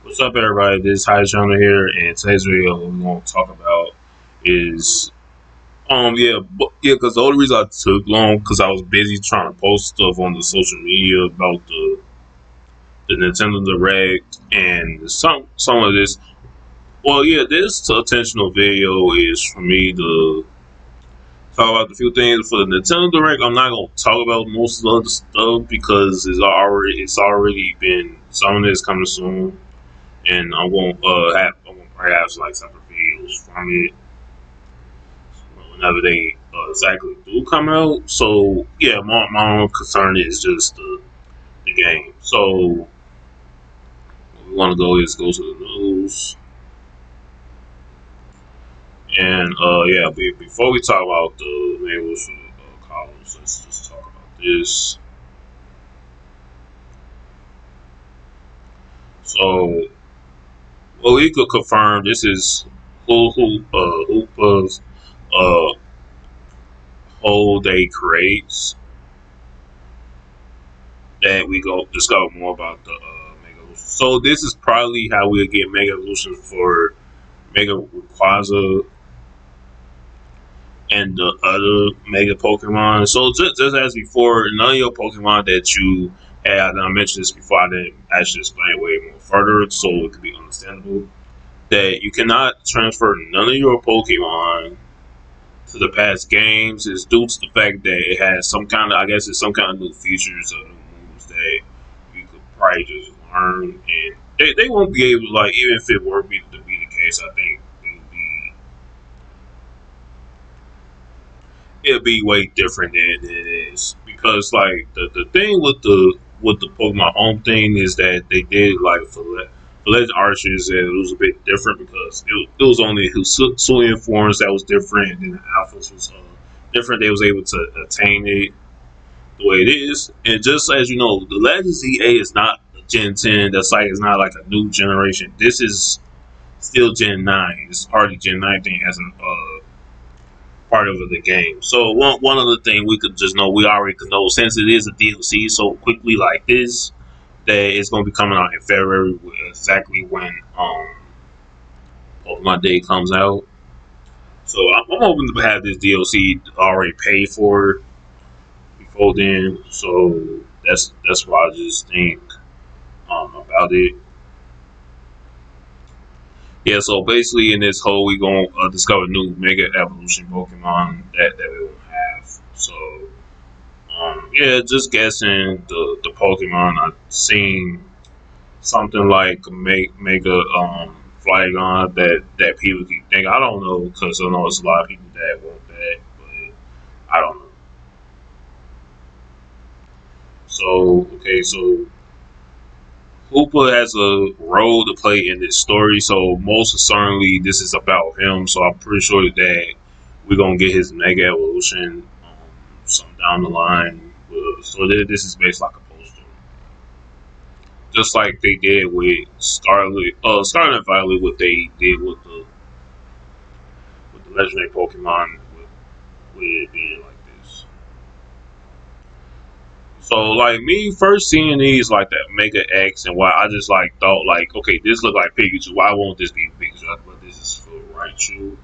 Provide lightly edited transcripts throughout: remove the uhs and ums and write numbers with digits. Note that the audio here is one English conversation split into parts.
What's up, everybody? This is Hydrona here, and today's video what we're going to talk about is because the only reason I took long because I was busy trying to post stuff on the social media about the Nintendo Direct and some of this. Well, yeah, this intentional video is for me to talk about a few things for the Nintendo Direct. I'm not going to talk about most of the other stuff because it's already been some of this coming soon, and I'm gonna perhaps like separate videos from it whenever they exactly do come out. So yeah, my own concern is just the game. So what we want to go is go to the news, and yeah, before we talk about the manuals for columns, let's just talk about this. So well, we could confirm this is Hoopa's uh whole day creates that we go discover more about the Mega Evolution. So this is probably how we'll get Mega Evolution for Mega Rayquaza and the other Mega Pokemon. So just as before, none of your Pokemon that you had, and I mentioned this before, I didn't actually explain it way more further, so it could be understandable, that you cannot transfer none of your Pokemon to the past games is due to the fact that it has some kind of, I guess it's some kind of new features or new moves that you could probably just learn, and they won't be able to, like, even if it were to be the case, I think it'll be way different than it is, because like the thing with the Pokemon Home thing is that they did like for Legend Archers, and it was a bit different because it was only Hisuian forms that was different, and the Alphas was different. They was able to attain it the way it is, and just as you know, the Legend ZA is not a Gen 10. That's like it's not like a new generation. This is still Gen 9. It's already Gen 9 thing as a part of the game. So one other thing we could just know, we already could know since it is a DLC so quickly like this, that it's going to be coming out in February, exactly when Pokemon Day comes out. So I'm hoping to have this DLC already paid for before then. So that's what I just think about it. Yeah, so basically in this whole, we gonna discover new Mega Evolution Pokemon that we will have. So yeah, just guessing the Pokemon. I've seen something like Mega Flygon that people keep thinking. I don't know, because I know it's a lot of people that want that, but I don't know. So okay, so Hoopa has a role to play in this story. So most certainly this is about him. So I'm pretty sure that we're gonna get his Mega Evolution some down the line. So this is based like a poster, just like they did with Scarlet and Violet, what they did with the legendary Pokemon, with it being like this. So like me first seeing these like that Mega X and Y, I just like thought like, okay, this look like Pikachu. Why won't this be Pikachu? But this is for Raichu.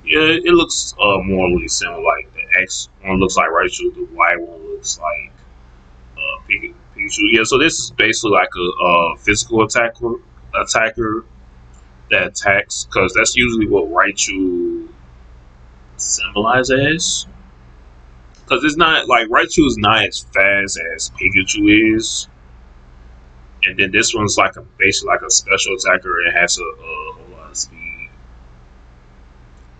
Yeah, it looks morally similar. Like the X one looks like Raichu, the Y one looks like Pikachu. Yeah, so this is basically like a physical attacker that attacks, because that's usually what Raichu symbolizes as. Because it's not like Raichu is not as fast as Pikachu is, and then this one's like a basically like a special attacker and has a whole lot of speed.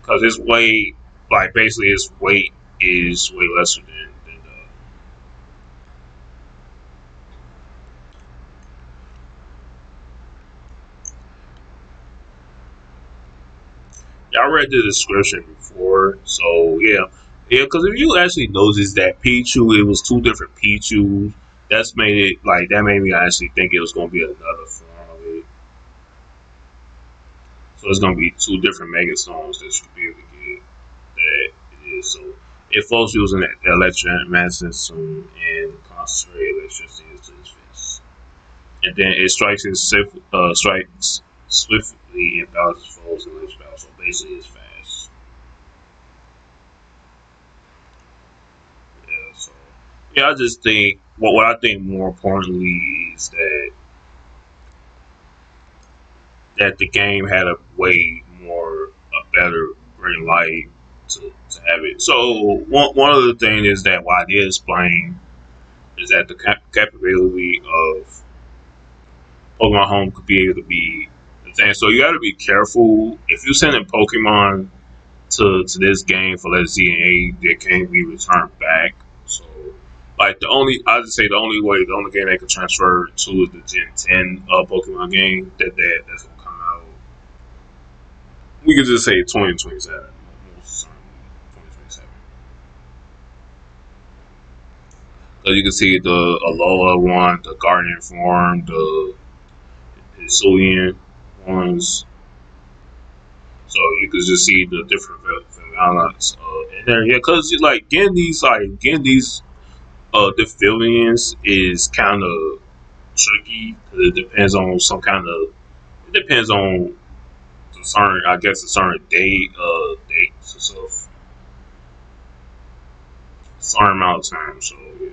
Because its weight, like basically its weight is way lesser than y'all read the description before, so yeah. Because if you actually notice that Pichu, it was two different Pichus. That made me actually think it was gonna be another form of it. So it's gonna be two different Mega Stones that you be able to get. That it is. So it flows using electromagnetism and concentrated electricity into his fist. and then it strikes swiftly and bounces foes and lives battle. So basically, it's fast. Yeah. So yeah, I just think what I think more importantly is that the game had a way more a better green light to have it. So one of the things is that why I did explain is that the capability of Pokemon Home could be able to be the thing. So you got to be careful if you're sending Pokemon to this game for let's see an A that can't be returned back. So like I just say the only game that can transfer to is the Gen 10 Pokemon game that's gonna come out. We could just say 2027. Most certainly 2027. So you can see the Alola one, the Guardian form, the Hisuian ones. So you could just see the different variants in there. Yeah, because getting these different villains is kind of tricky because it depends on some kind of it depends on the certain I guess a certain dates and stuff, certain amount of time. So yeah.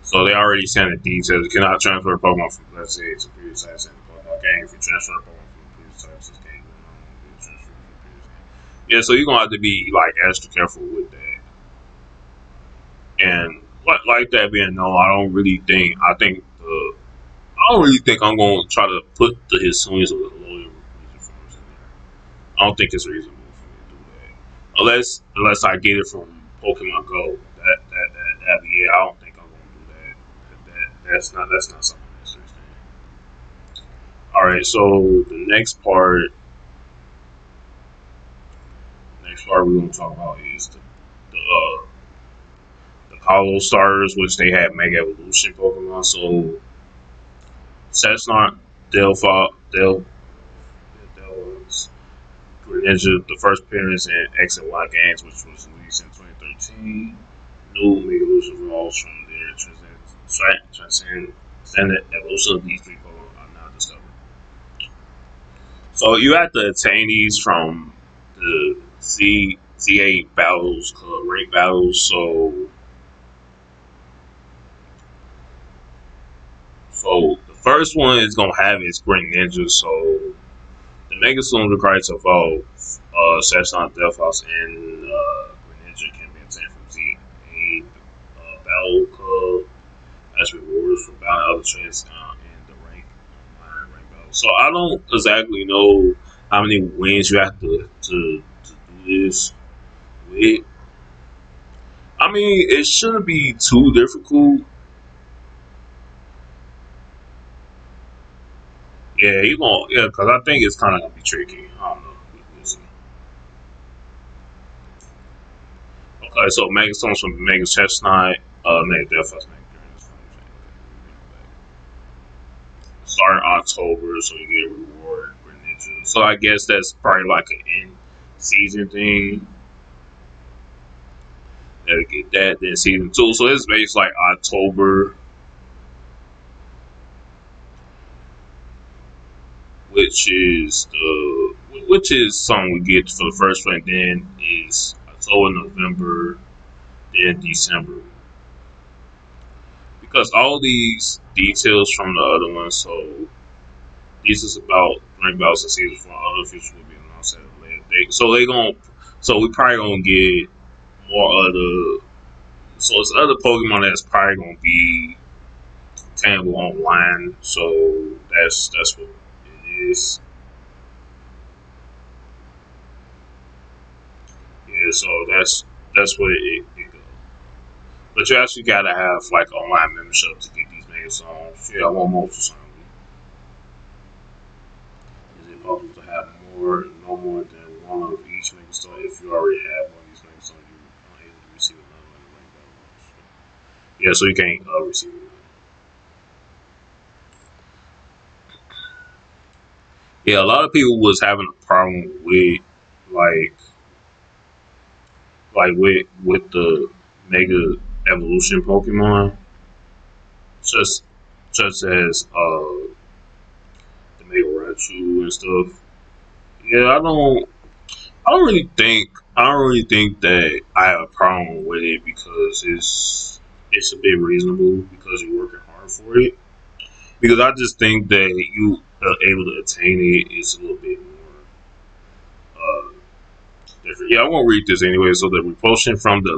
So they already sent a details. You cannot transfer Pokemon from let's say to previous sites in the Pokemon game. If you transfer Pokemon from previous sites, this game will no longer be transferred from previous game. Yeah, so you're gonna have to be like extra careful with that. And like that being known, I don't really think I'm gonna try to put the Hisuians or the loyal recruiter forms in there. I don't think it's reasonable for me to do that. Unless I get it from Pokemon Go. Yeah, I don't think I'm gonna do that. That's not something that's interesting. All right, so the next part we're gonna talk about is the Hollow starters, which they had Mega Evolution Pokemon. So Cessnot, Delphox, Greninja, the first appearance in X and Y games, which was released in 2013. New Mega Evolution evolves from their transcendent evolution of these three Pokemon are now discovered. So you have to attain these from the Z8 battles, rank battles. So the first one is gonna have its Greninja. So the Mega Stones required to evolve Session Delphos and Greninja can be obtained from Z8 Battle Club as rewards for battling other traits in the rank battle. So I don't exactly know how many wins you have to do this with. I mean, it shouldn't be too difficult. Yeah, because I think it's kind of gonna be tricky. I don't know. We'll see. Okay, so Mega Stones from Mega Chestnut, Mega Deathfest, Mega Dreams. Starting October, so you get a reward for Ninja. So I guess that's probably like an in season thing. Gotta get that. Then season two. So it's based like October, which is something we get for the first one. Then is October, November, then December. Because all these details from the other one, so this is about rank battles and seasons for other future will be announced at a later date. So we probably gonna get more other. So it's other Pokemon that's probably gonna be attainable online. So that's what it is. Yeah, so that's what it goes. But you actually gotta have like online membership to get these mega songs. Yeah, one more for something. Is it possible to have no more than one of each mega star? If you already have one of these mega stars, you're unable to receive another one in the rank battle. Yeah, so you can't receive it. Yeah, a lot of people was having a problem with like with the Mega Evolution Pokemon. such such as the Mega Raichu and stuff. Yeah, I don't really think that I have a problem with it because it's a bit reasonable because you're working hard for it. Because I just think that you are able to attain it is a little bit more different. Yeah, I won't read this anyway. So the repulsion from the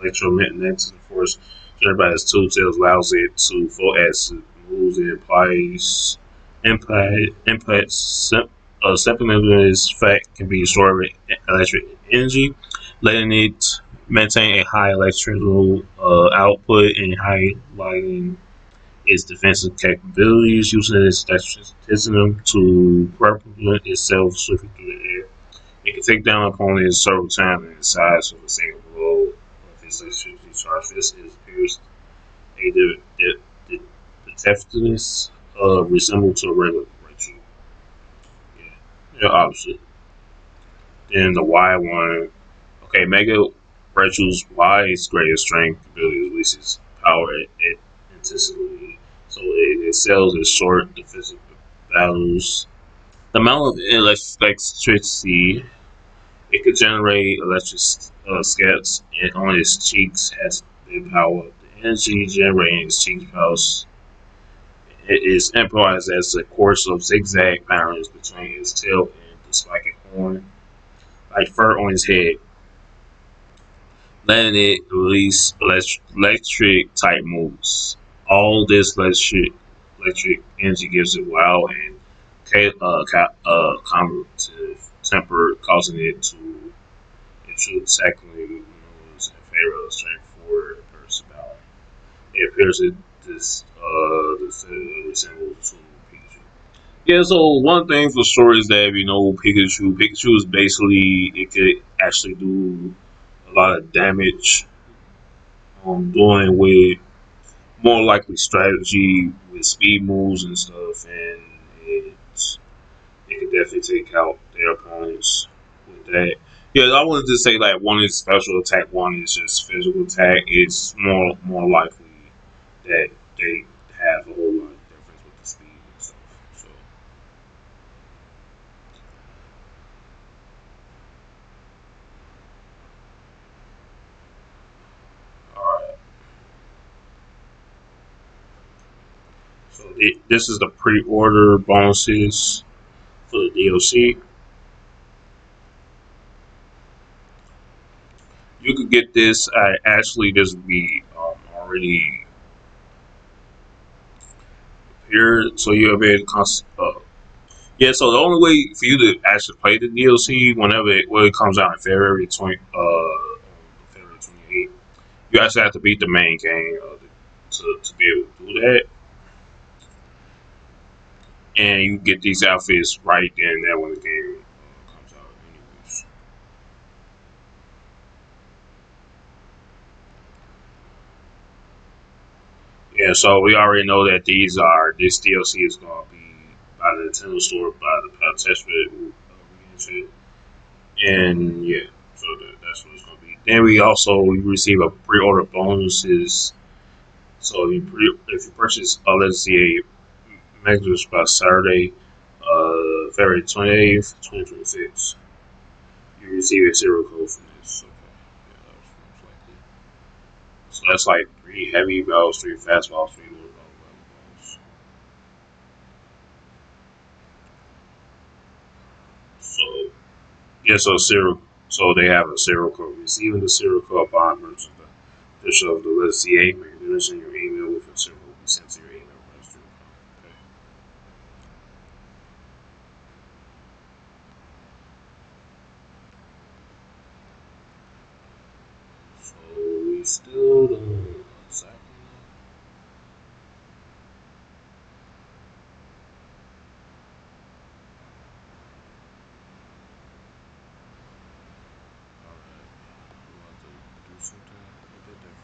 electromagnetic force generated by its two tails allows it to float as it moves. It implies impact separateness fact can be stored with electric energy, letting it maintain a high electrical output and highlighting its defensive capabilities, using its statisticism to propel itself swiftly through the air. It can take down opponents several times in the size of a single blow of its electricity charge. This is appears a deftness resemble to a regular Raichu. Yeah, yeah, obviously. Then the Y one, okay, Mega Raichu's Y's greatest strength ability releases power at intensity, so it excels in short defensive battles. The amount of electricity it could generate electric scats on its cheeks has big power. The energy generated in its cheeks powers it is improvised as a course of zigzag patterns between its tail and the spiky horn, like fur on its head, letting it release electric type moves. All this electric energy gives it wild and combative temper, causing it to intrude technically moves in favor of strength for a personality. It appears that this resembles to Pikachu. Yeah, so one thing for sure is that we know Pikachu is basically it could actually do a lot of damage doing with more likely strategy with speed moves and stuff, and it can definitely take out their opponents with that. Yeah, I wanted to say like one is special attack, one is just physical attack. It's more likely that they have a whole lot of difference with the speed and stuff. So, all right. So this is the pre-order bonuses for the DLC. You could get this. Actually, this would be already here, so you'll be able to yeah. So the only way for you to actually play the DLC when it comes out in February 28th, you actually have to beat the main game to be able to do that, and you get these outfits right then and there when the game comes out. Anyways, yeah. So we already know that this DLC is going to be by the Nintendo Store by the test for and yeah, so that's what it's going to be. Then we receive a pre-order bonuses. So if you purchase, let's see, a Magnus by Saturday, February 28th, 2026, you receive a zero code from this. Okay, yeah, that was most likely. So that's like three heavy battles, three fast battles, three low battles. So yeah, so they have a serial code. Receiving the serial code upon purchase the official of the list CA, may mention your email with a serial will be sent to your email register. Okay. So we still don't know exactly. Alright, we have to do something a bit different.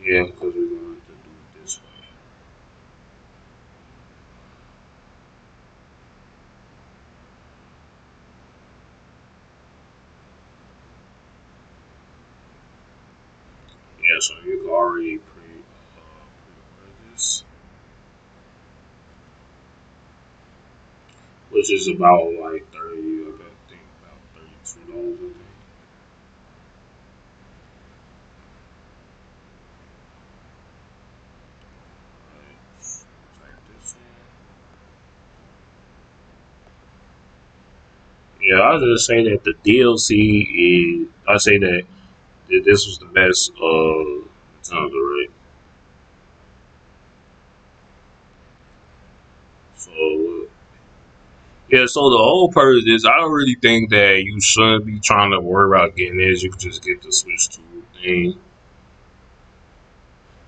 Yeah, because we're going to do it this way. Yeah, so you can already pre-order this, which is about like 30, I think about $32, I think. Right. Type this in. Yeah, I'll just say that the DLC is. I say that this was the best Zelda, right? So yeah, so the whole purpose is I don't really think that you shouldn't be trying to worry about getting this. You could just get the Switch 2 thing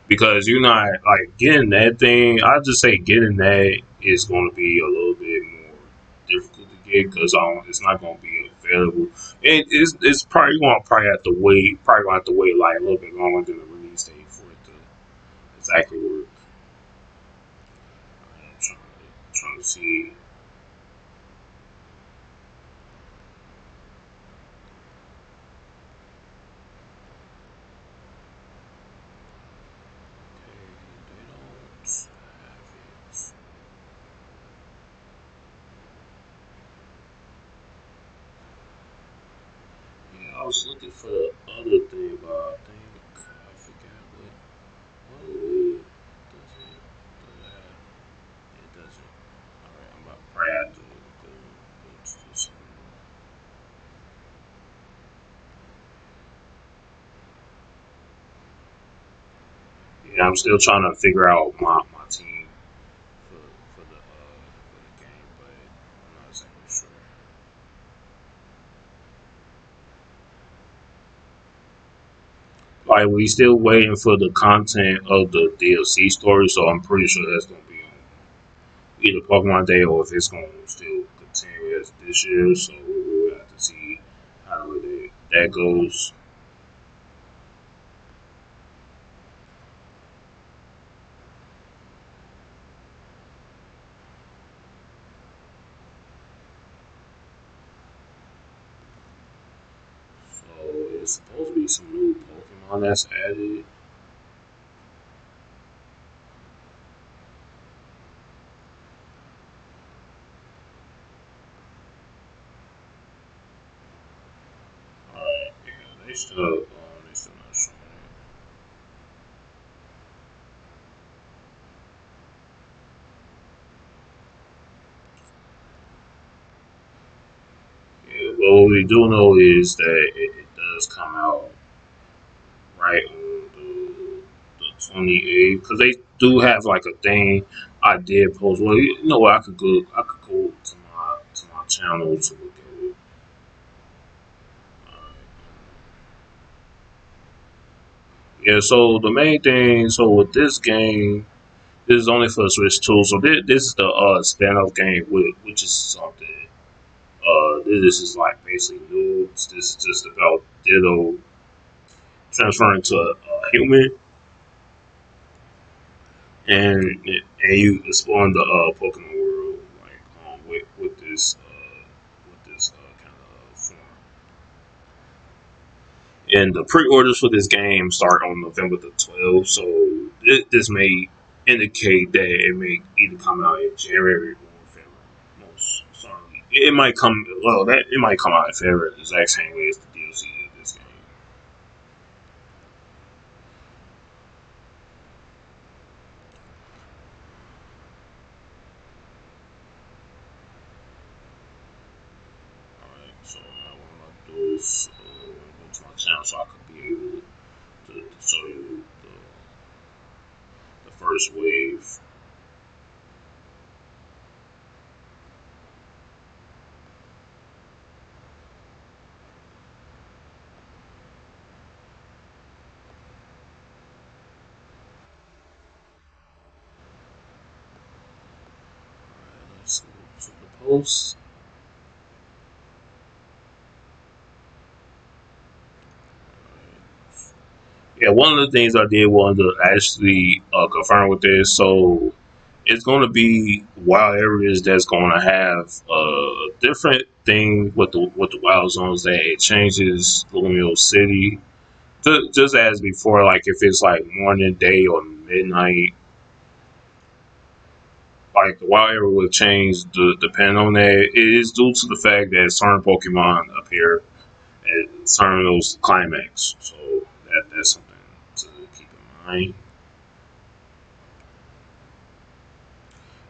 because you're not like getting that thing. I just say getting that is going to be a little bit more difficult to get because it's not going to be available. It's probably going to probably have to wait. Probably going to have to wait like a little bit longer than the release date for it to exactly work. I'm trying to see. Okay, they don't have it. Yeah, I was looking for the other thing, but I think I forgot what it does it. Does it have? It doesn't. Alright, I'm about to probably have to go to this. Yeah, I'm still trying to figure out my team for the game, but I'm not exactly sure. Like we still waiting for the content of the DLC story, so I'm pretty sure that's gonna be on either Pokemon Day or if it's gonna still continue as this year. So we'll have to see how that goes. So it's supposed to be some new Pokemon that's added. Alright, yeah, they still not showing it. Yeah, but what we do know is that it does come out right on the 28th because they do have like a thing. I did post. Well, you know what? I could go to my channel to look at it. Yeah, so the main thing, so with this game, this is only for the Switch 2. So this is the spin-off game, which is something. This is like basically new. This is just about Ditto transferring to a human, and you exploring the Pokemon world like with this kind of form. And the pre-orders for this game start on November the 12th, so this may indicate that it may either come out in January or February. Most certainly, it might come. Well, that it might come out in February the exact same way as the DLC of this game. All right, so now what I'm gonna do is go to my channel so I could be able to show you the first wave. Let's go to the post. Yeah, one of the things I did want to actually confirm with this, so it's going to be wild areas that's going to have a different thing with the wild zones that it changes Lumio City. Just as before, like if it's like morning, day, or midnight, like the wild area will change depending on that. It is due to the fact that certain Pokemon appear at certain of those climax. So that's something to keep in mind.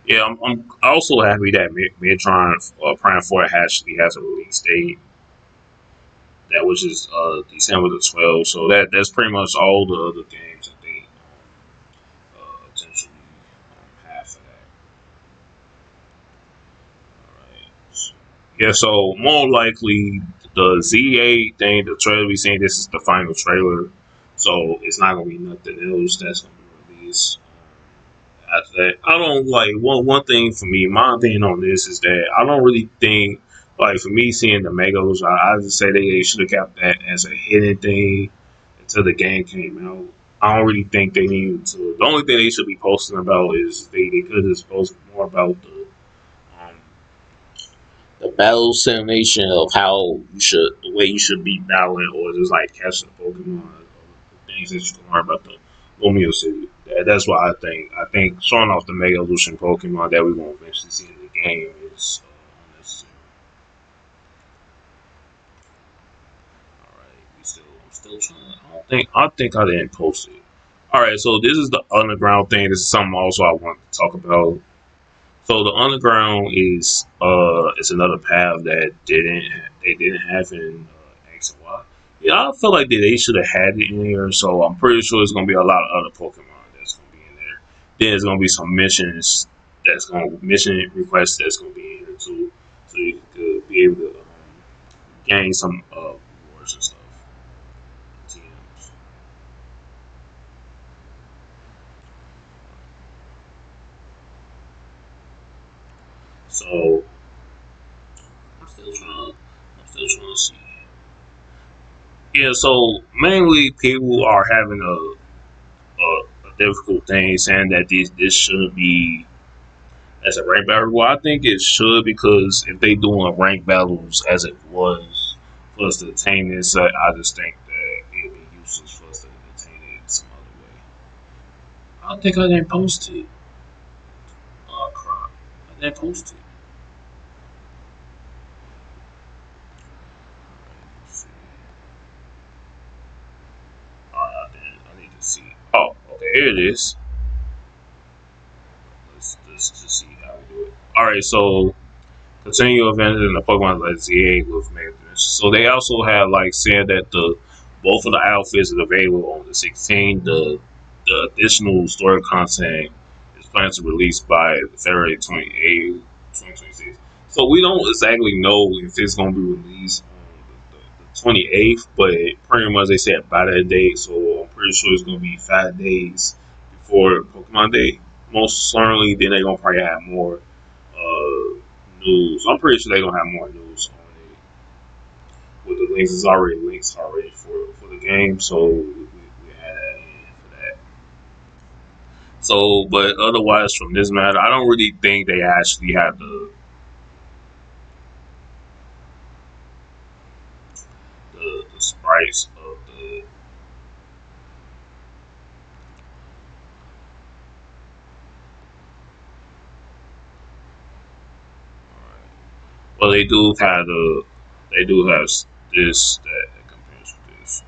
Yeah, I'm also happy that Midtron Prime 4 actually has a release date that which is December the 12th. So that's pretty much all the other games that they potentially have for that. Right. Yeah, so more likely the Z8 thing, the trailer we seen, this is the final trailer. So it's not gonna be nothing else that's gonna be released. After that, I don't like one thing for me. My opinion on this is that I don't really think like for me seeing the Megos, I just say they should have kept that as a hidden thing until the game came out. I don't really think they need to. The only thing they should be posting about is they could have posted more about um, the battle simulation of how you should the way you should be battling or just like catching the Pokemon or the things that you can learn about the Lumio City. That's what I think. I think showing off the Mega Evolution Pokemon that we're gonna eventually see in the game is unnecessary. Alright, I'm still trying. I think I didn't post it. Alright, so this is the underground thing. This is something also I want to talk about. So the underground is another path that they didn't have in X and Y. Yeah, I feel like they should have had it in here. So I'm pretty sure there's gonna be a lot of other Pokemon that's gonna be in there. Then there's gonna be some missions mission requests that's gonna be in here too, so you could be able to gain some rewards and stuff. TMs. So I'm still trying. I'm still trying to see. Yeah, so mainly people are having a difficult thing saying that this shouldn't be as a rank battle. Well, I think it should because if they doing rank battles as it was for us to attain this, I just think that it'd be useless for us to attain it some other way. I don't think I didn't post it. Oh crap! I didn't post it. Let's see. All right, I need to see. Oh, okay, here it is. Let's just see how we do it. All right, so continue events in the Pokemon Let's Z8 with Magnus. So they also have like said that the both of the outfits are available on the 16th. The additional story content is planned to release by February 28th, 2026. So we don't exactly know if it's going to be released on the 28th, but pretty much they said by that date. So I'm pretty sure it's going to be 5 days before Pokemon Day. Most certainly, then they're going to probably have more uh, news. I'm pretty sure they're gonna have more news on it. With the links, it's already links already for the game, so we had that in for that. So, but otherwise, from this matter, I don't really think they actually have the sprites of the. Well, they do have this that compares with this.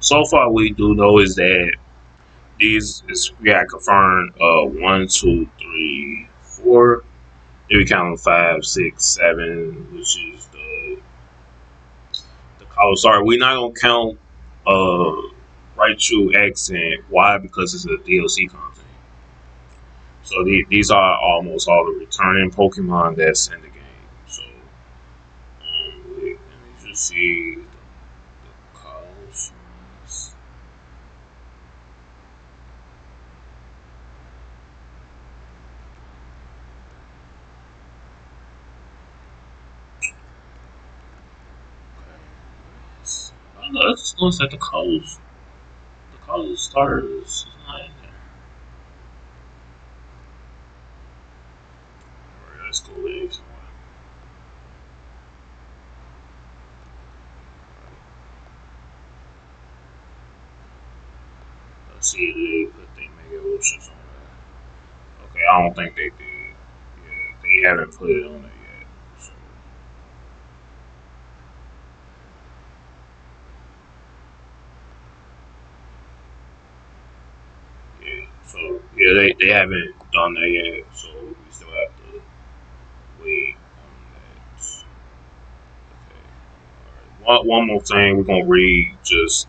So far, we do know is that these is we got confirmed 1, 2, 3, 4. If we count 5, 6, 7, which is the kalos. Sorry, we're not gonna count Raichu X and Y because it's a DLC content. So these are almost all the returning Pokemon that's in the game. So let me just see the kalos. no, let's look at the colors. The colors starters is not in there. Alright, let's go with it. Let's see if they put the Mega Evolutions on there. Okay, I don't think they did. Yeah, they haven't put it on there yet. So, yeah, they haven't done that yet. So we still have to wait on that. Okay. All right. One more thing we're gonna read. Just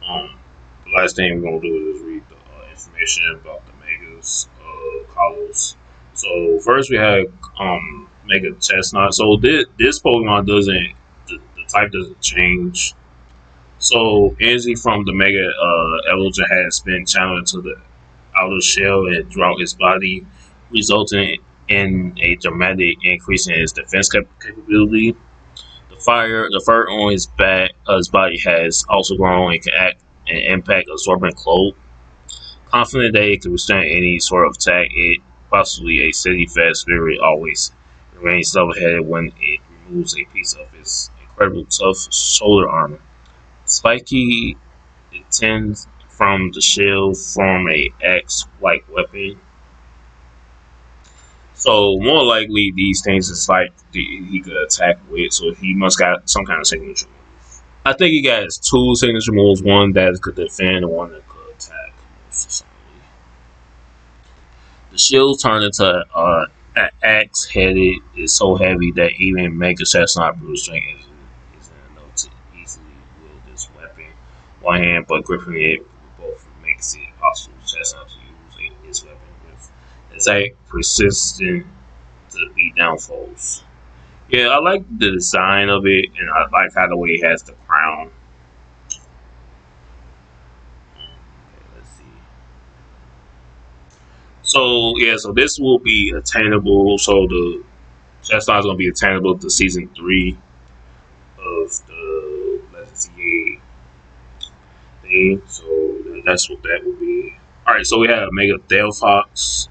um, the last thing we're gonna do is read the information about the megas, kalos. So first we have mega chestnut. So this Pokemon doesn't the type doesn't change. So energy from the mega evolution has been channeled into the outer shell and throughout his body, resulting in a dramatic increase in his defense capability. The fur on his body has also grown and can act an impact absorbing cloak. Confident that it can withstand any sort of attack, it possibly a steady-fast spirit always remains level-headed when it removes a piece of its incredible tough shoulder armor. Spiky intends from the shell form a axe-like weapon. So more likely these things is like he could attack with, so he must got some kind of signature. I think he got his two signature moves, one that could defend and one that could attack. The shield turned into an axe headed is so heavy that even Mega Chestnut Bruce Strength isn't enough to easily wield this weapon. One hand, but gripping it with both makes it possible for Chestnut to use his weapon with exact precision to beat down foes. Yeah, I like the design of it, and I like how the way it has the crown. Okay, let's see. So yeah, so this will be attainable. So the chestnut is going to be attainable to season 3 of the Legacy thing. So that's what that will be. All right, so we have Mega Delphox.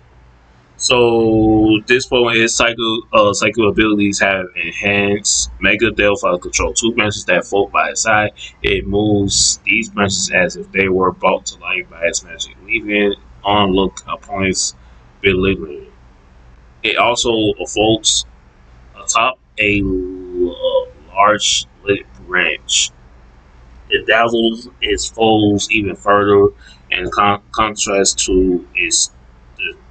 So this Pokemon is psycho abilities have enhanced. Mega Delphi control two branches that float by its side. It moves these branches as if they were brought to life by its magic, leaving onlook opponents beleaguered. It also floats atop a large lit branch. It dazzles its foes even further in contrast to its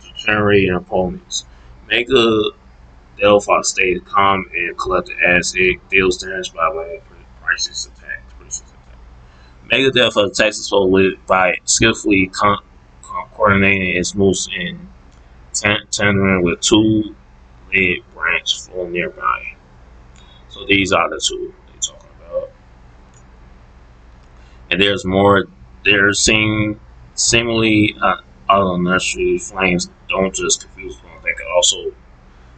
deteriorating opponents. Mega Delphi stays calm and collected as it deals damage by way of precious attacks. Mega Delphi attacks its foe by skillfully coordinating its moves in tandem with two lead branch flown nearby. So these are the two they're talking about. And there's more. They're seemingly unnecessary flames don't just confuse them. They can also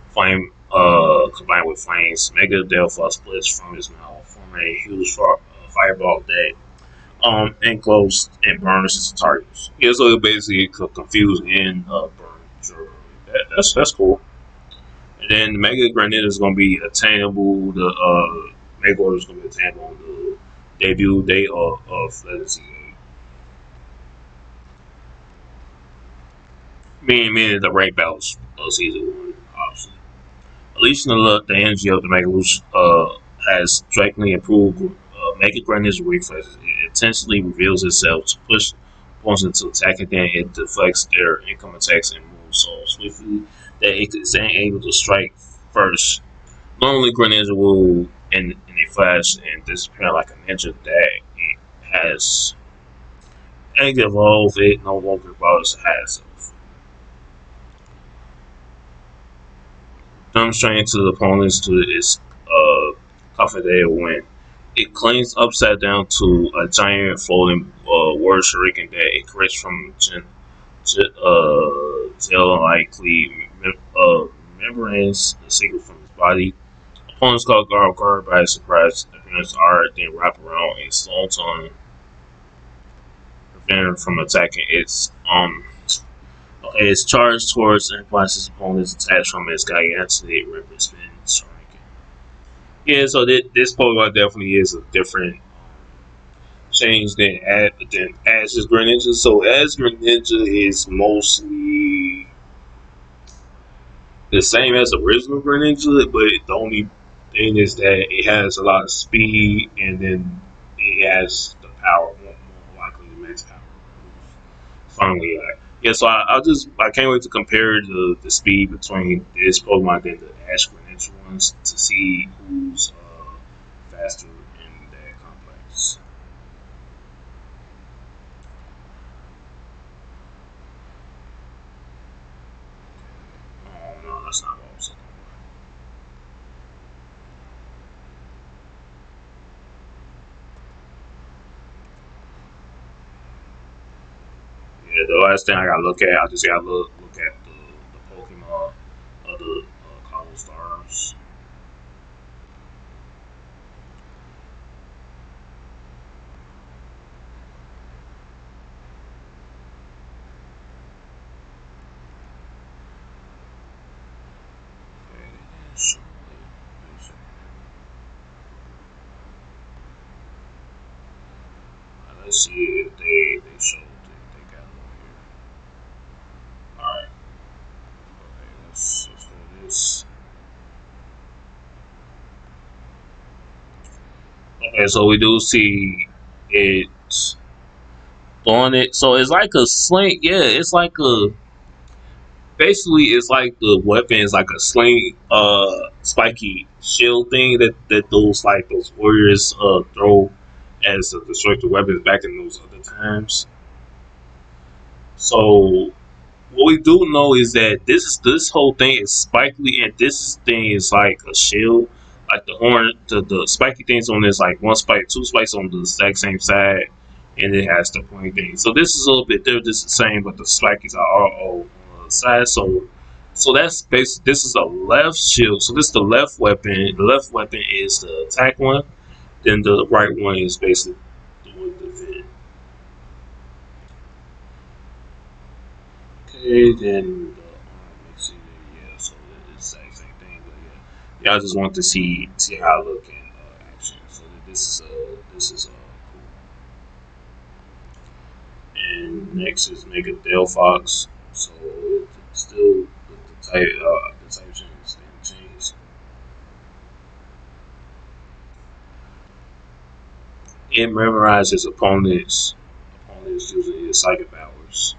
flame combined with flames. Mega Delphi splits from his mouth, forming a huge fireball that enclosed and burns its targets. Yeah, so it basically could confuse and burn. Sure. That's cool. And then the Mega Granite is going to be attainable. The Mega Order is going to be attainable on the debut day of Legacy. Meaning the rank battles of season 1, obviously. At least the energy of the Mega has drastically improved. Mega Granite's reflexes. It intentionally reveals itself to push opponents into attack, and then it deflects their incoming attacks and moves so swiftly that it is unable to strike first. Normally, Greninja will, in a flash, and disappear like a ninja that it has. And evolve, it no longer bothers to have itself. Demonstrating to the opponents to its confident win. It clings upside down to a giant floating word shuriken that it creates from gel-likely membranes, the secret from his body. Opponents caught guard by surprise Units are then wrap around a slow tongue, preventing it from attacking its charge towards and implies opponents attached from its gigantic rapid spin strike. Yeah, so this Pokemon definitely is a different change than Ash's Greninja. So Ash's Greninja is mostly the same as the original Greninja, but the only thing is that it has a lot of speed, and then it has the power, more likely the max power. Finally, yeah. So I can't wait to compare the speed between this Pokemon and the Ash Greninja ones to see who's faster in that complex. Oh no, that's not what I was looking for. Yeah, the last thing I gotta look at, I just gotta look at the Pokemon of the Kalos Stars. Okay, so, let's see if they showed they got it on here. All right, okay, let's go to this. Okay, so we do see it on it. So it's like a sling. Yeah, it's like a basically it's like the weapon is like a sling, spiky shield thing that those warriors throw as a destructive weapons back in those other times. So what we do know is that this whole thing is spiky, and this thing is like a shield. Like the horn, the spiky things on this, like one spike, two spikes on the exact same side, and it has the pointy thing. So this is a little bit different. This is the same, but the spikies are all on the side. So that's basically this is a left shield. So this is the left weapon. The left weapon is the attack one. Then the right one is basically the one defend. Okay, then let's see, yeah, so it's the exact same thing, but yeah, I just want to see how I look in action. So this is cool. And next is Mega Delphox. So it's still the type change didn't change. It memorizes opponents using his psychic powers.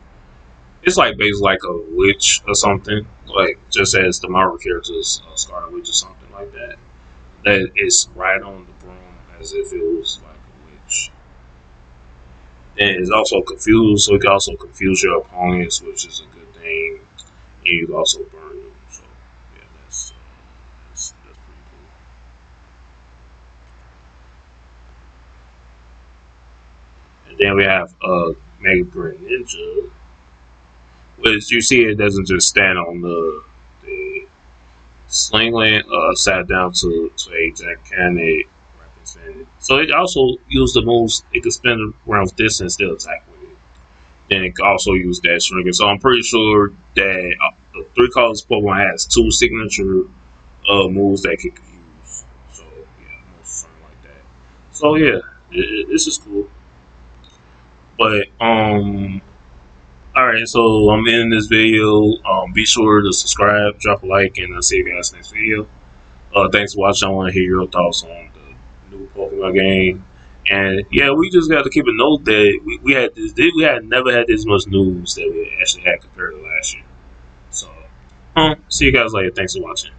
It's like basically like a witch or something, like just as the Marvel characters Scarlet Witch or something like that. That is right on the broom as if it was like a witch. And it's also confused, so it can also confuse your opponents, which is a good thing. And you can also burn them. So yeah, that's pretty cool. And then we have Mega Greninja, which you see it doesn't just stand on the Slingland sat down to a gigantic rapid spin. So it also used the moves. It could spin around with this and still attack with it. Then it could also use that shrinking. So I'm pretty sure that the three colors Pokemon has two signature moves that it could use. So yeah, most something like that. So yeah, this is cool. But all right. So I'm in this video. Be sure to subscribe, drop a like, and I'll see you guys next video. Thanks for watching. I want to hear your thoughts on the new Pokemon game. And yeah, we just got to keep a note that we had we had never had this much news that we actually had compared to last year. So, see you guys later. Thanks for watching.